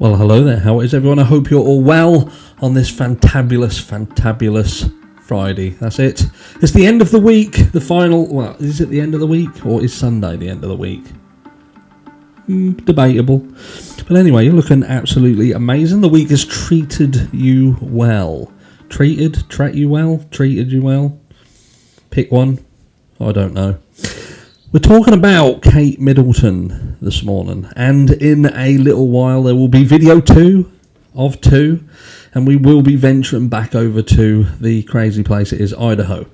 Well, hello there. How is everyone? I hope you're all well on this fantabulous Friday. That's it. It's the end of the week. The final... Well, is it the end of the week? Or is Sunday the end of the week? Debatable. But anyway, you're looking absolutely amazing. The week has treated you well. Treated you well? Pick one. I don't know. We're talking about Kate Middleton this morning, and in a little while there will be video 2 of 2, and we will be venturing back over to the crazy place it is Idaho.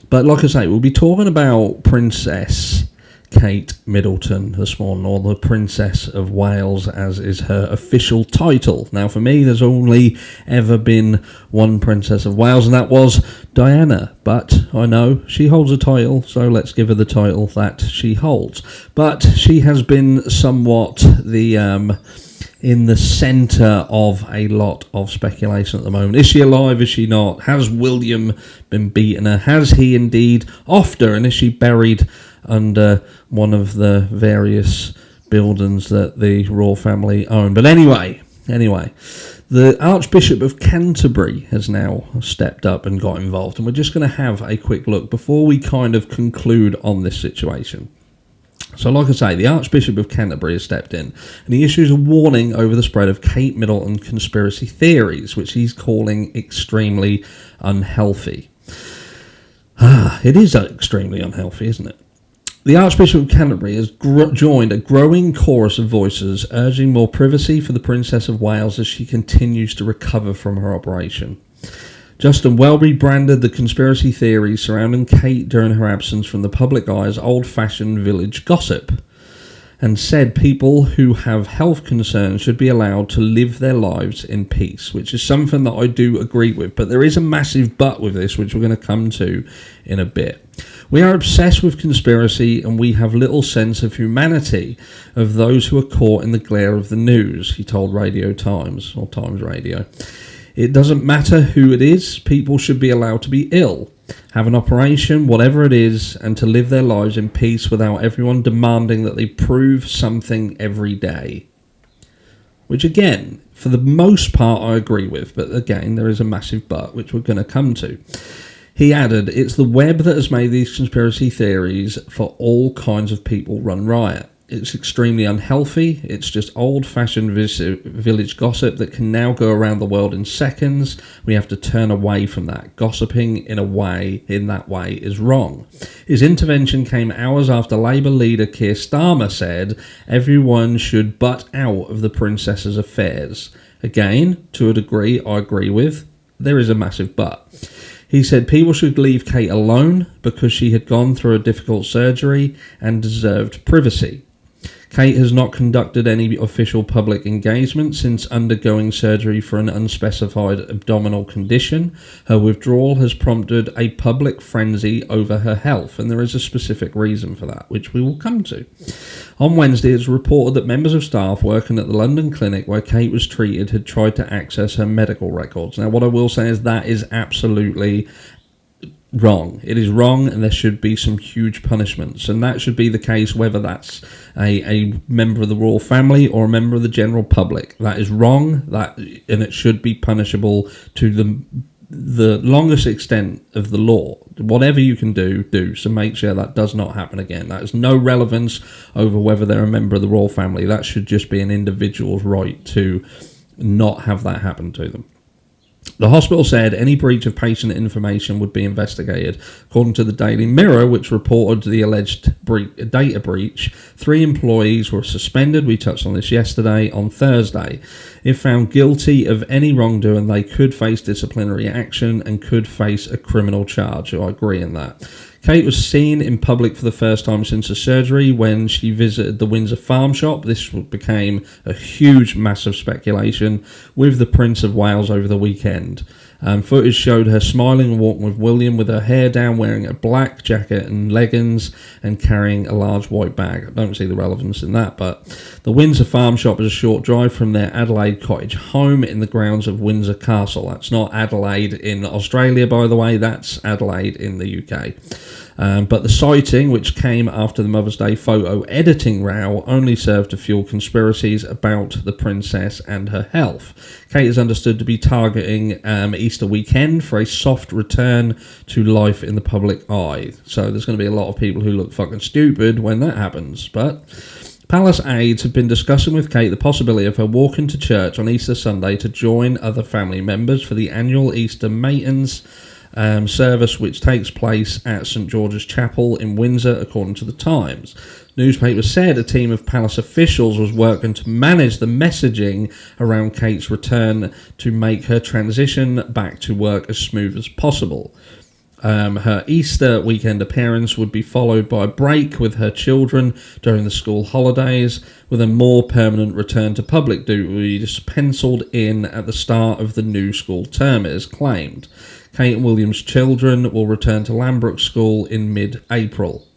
But like I say, we'll be talking about Princess Kate Middleton this morning, or the Princess of Wales, as is her official title. Now, for me, there's only ever been one Princess of Wales, and that was Diana. But I know she holds a title, so let's give her the title that she holds. But she has been somewhat in the centre of a lot of speculation at the moment. Is she alive? Is she not? Has William been beaten her? Has he indeed offed her? And is she buried under one of the various buildings that the royal family own? But anyway, the Archbishop of Canterbury has now stepped up and got involved, and we're just going to have a quick look before we kind of conclude on this situation. So like I say, the Archbishop of Canterbury has stepped in, and he issues a warning over the spread of Kate Middleton conspiracy theories, which he's calling extremely unhealthy. It is extremely unhealthy, isn't it? The Archbishop of Canterbury has joined a growing chorus of voices urging more privacy for the Princess of Wales as she continues to recover from her operation. Justin Welby branded the conspiracy theories surrounding Kate during her absence from the public eye as old-fashioned village gossip, and said people who have health concerns should be allowed to live their lives in peace, which is something that I do agree with. But there is a massive but with this, which we're going to come to in a bit. We are obsessed with conspiracy, and we have little sense of humanity of those who are caught in the glare of the news, he told Radio Times, or Times Radio. It doesn't matter who it is, people should be allowed to be ill, have an operation, whatever it is, and to live their lives in peace without everyone demanding that they prove something every day. Which again, for the most part I agree with, but again there is a massive but, which we're going to come to. He added, it's the web that has made these conspiracy theories for all kinds of people run riot. It's extremely unhealthy. It's just old-fashioned village gossip that can now go around the world in seconds. We have to turn away from that. Gossiping in that way is wrong. His intervention came hours after Labour leader Keir Starmer said everyone should butt out of the princess's affairs. Again, to a degree I agree with. There is a massive but. He said people should leave Kate alone because she had gone through a difficult surgery and deserved privacy. Kate has not conducted any official public engagement since undergoing surgery for an unspecified abdominal condition. Her withdrawal has prompted a public frenzy over her health, and there is a specific reason for that, which we will come to. On Wednesday, it's reported that members of staff working at the London clinic where Kate was treated had tried to access her medical records. Now, what I will say is that is absolutely wrong. It is wrong, and there should be some huge punishments, and that should be the case whether that's a member of the royal family or a member of the general public. That is wrong, and it should be punishable to the longest extent of the law. Whatever you can do, so make sure that does not happen again. That has no relevance over whether they're a member of the royal family. That should just be an individual's right to not have that happen to them. The hospital said any breach of patient information would be investigated. According to the Daily Mirror, which reported the alleged data breach, 3 employees were suspended. We touched on this yesterday. On Thursday, if found guilty of any wrongdoing, they could face disciplinary action and could face a criminal charge. I agree in that. Kate was seen in public for the first time since her surgery when she visited the Windsor farm shop. This became a huge, massive speculation with the Prince of Wales over the weekend. Footage showed her smiling and walking with William with her hair down, wearing a black jacket and leggings and carrying a large white bag. I don't see the relevance in that, but the Windsor farm shop is a short drive from their Adelaide cottage home in the grounds of Windsor Castle. That's not Adelaide in Australia, by the way. That's Adelaide in the UK. But the sighting, which came after the Mother's Day photo editing row, only served to fuel conspiracies about the princess and her health. Kate is understood to be targeting Easter weekend for a soft return to life in the public eye. So there's going to be a lot of people who look fucking stupid when that happens. But palace aides have been discussing with Kate the possibility of her walking to church on Easter Sunday to join other family members for the annual Easter Matins service, which takes place at St George's Chapel in Windsor, according to the Times. Newspapers said a team of palace officials was working to manage the messaging around Kate's return to make her transition back to work as smooth as possible. Her Easter weekend appearance would be followed by a break with her children during the school holidays, with a more permanent return to public duties penciled in at the start of the new school term, it is claimed. Kate and William's children will return to Lambrook School in mid-April.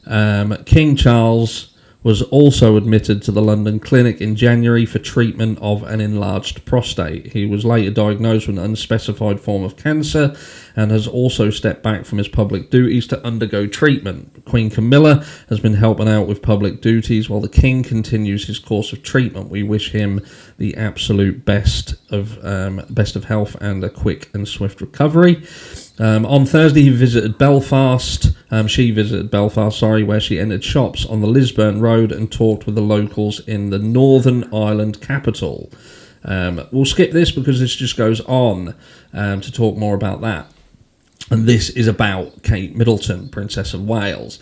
King Charles was also admitted to the London clinic in January for treatment of an enlarged prostate. He was later diagnosed with an unspecified form of cancer and has also stepped back from his public duties to undergo treatment. Queen Camilla has been helping out with public duties while the King continues his course of treatment. We wish him the absolute best of health and a quick and swift recovery. On Thursday, she visited Belfast, where she entered shops on the Lisburn Road and talked with the locals in the Northern Ireland capital. We'll skip this because this just goes on to talk more about that. And this is about Kate Middleton, Princess of Wales.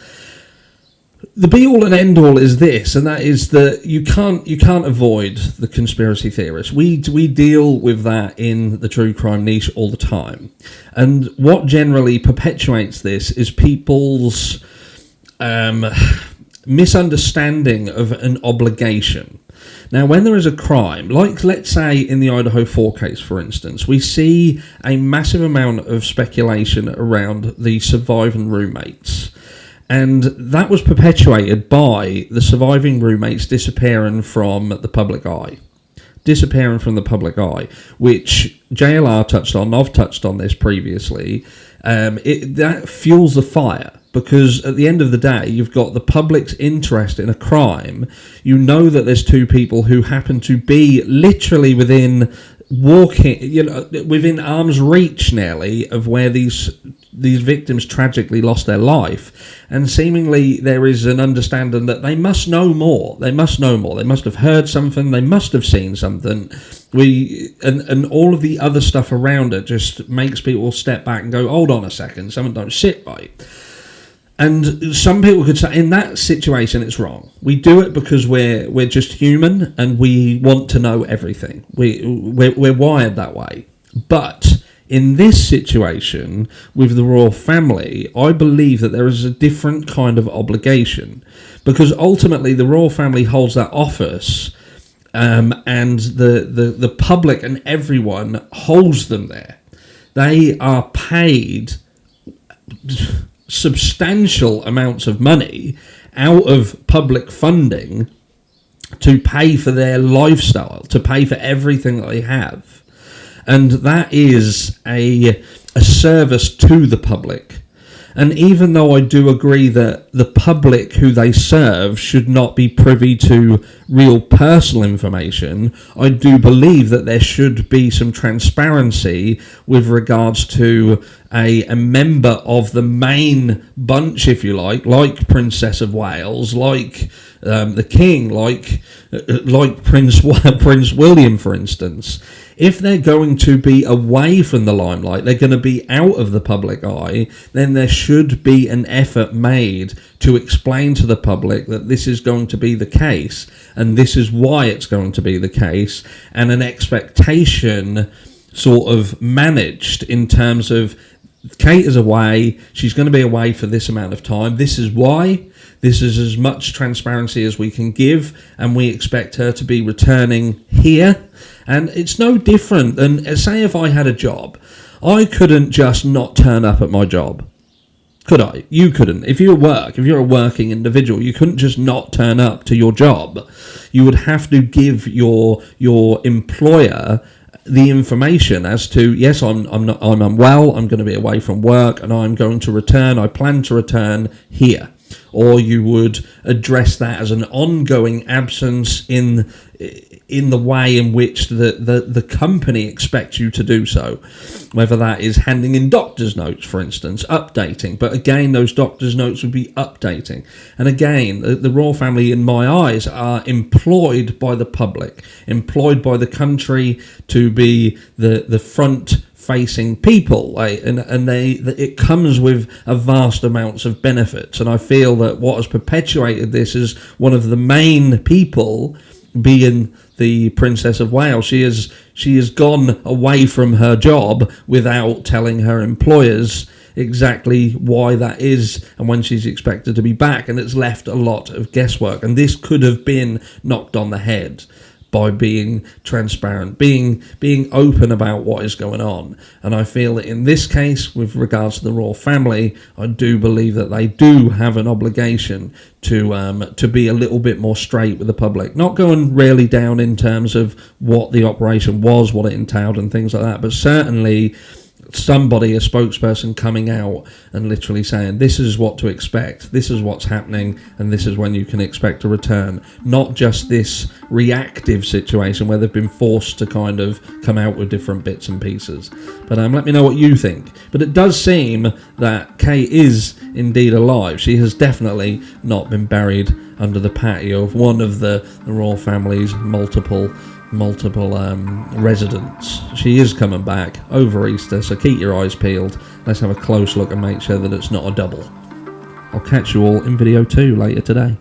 The be-all and end-all is this, and that is that you can't avoid the conspiracy theorists. We deal with that in the true crime niche all the time. And what generally perpetuates this is people's misunderstanding of an obligation. Now, when there is a crime, like let's say in the Idaho 4 case, for instance, we see a massive amount of speculation around the surviving roommates. And that was perpetuated by the surviving roommates disappearing from the public eye. Which JLR touched on. I've touched on this previously. That fuels the fire. Because at the end of the day, you've got the public's interest in a crime. You know that there's two people who happen to be literally within arm's reach nearly of where these victims tragically lost their life, and seemingly there is an understanding that they must know more. They must have heard something. They must have seen something. And all of the other stuff around it just makes people step back and go, hold on a second, something don't sit right. And some people could say, in that situation, it's wrong. We do it because we're just human and we want to know everything. We're wired that way. But in this situation, with the royal family, I believe that there is a different kind of obligation. Because ultimately, the royal family holds that office, and the public and everyone holds them there. They are paid substantial amounts of money out of public funding to pay for their lifestyle, to pay for everything that they have. And that is a service to the public. And even though I do agree that the public who they serve should not be privy to real personal information, I do believe that there should be some transparency with regards to a member of the main bunch, if you like Princess of Wales, like the King, like Prince William, for instance. If they're going to be away from the limelight, they're going to be out of the public eye, then there should be an effort made to explain to the public that this is going to be the case, and this is why it's going to be the case, and an expectation sort of managed in terms of Kate is away, she's going to be away for this amount of time, this is why. This is as much transparency as we can give, and we expect her to be returning here. And it's no different than, say, if I had a job. I couldn't just not turn up at my job. Could I? You couldn't. If you're a working individual, you couldn't just not turn up to your job. You would have to give your employer the information as to, yes, I'm unwell, I'm going to be away from work, and I'm going to return, I plan to return here. Or you would address that as an ongoing absence in the way in which the company expects you to do so. Whether that is handing in doctor's notes, for instance, updating. But again, those doctor's notes would be updating. And again, the royal family, in my eyes, are employed by the public, employed by the country to be the front facing people, and it comes with a vast amounts of benefits. And I feel that what has perpetuated this is one of the main people being the Princess of Wales. She has gone away from her job without telling her employers exactly why that is and when she's expected to be back, and it's left a lot of guesswork. And this could have been knocked on the head by being transparent, being open about what is going on. And I feel that in this case, with regards to the royal family, I do believe that they do have an obligation to be a little bit more straight with the public, not going really down in terms of what the operation was, what it entailed and things like that, but certainly somebody, a spokesperson, coming out and literally saying, this is what to expect, this is what's happening, and this is when you can expect a return. Not just this reactive situation where they've been forced to kind of come out with different bits and pieces. But let me know what you think. But it does seem that Kay is indeed alive. She has definitely not been buried under the patio of one of the royal family's multiple residents. She is coming back over Easter, so keep your eyes peeled. Let's have a close look and make sure that it's not a double. I'll catch you all in video 2 later today.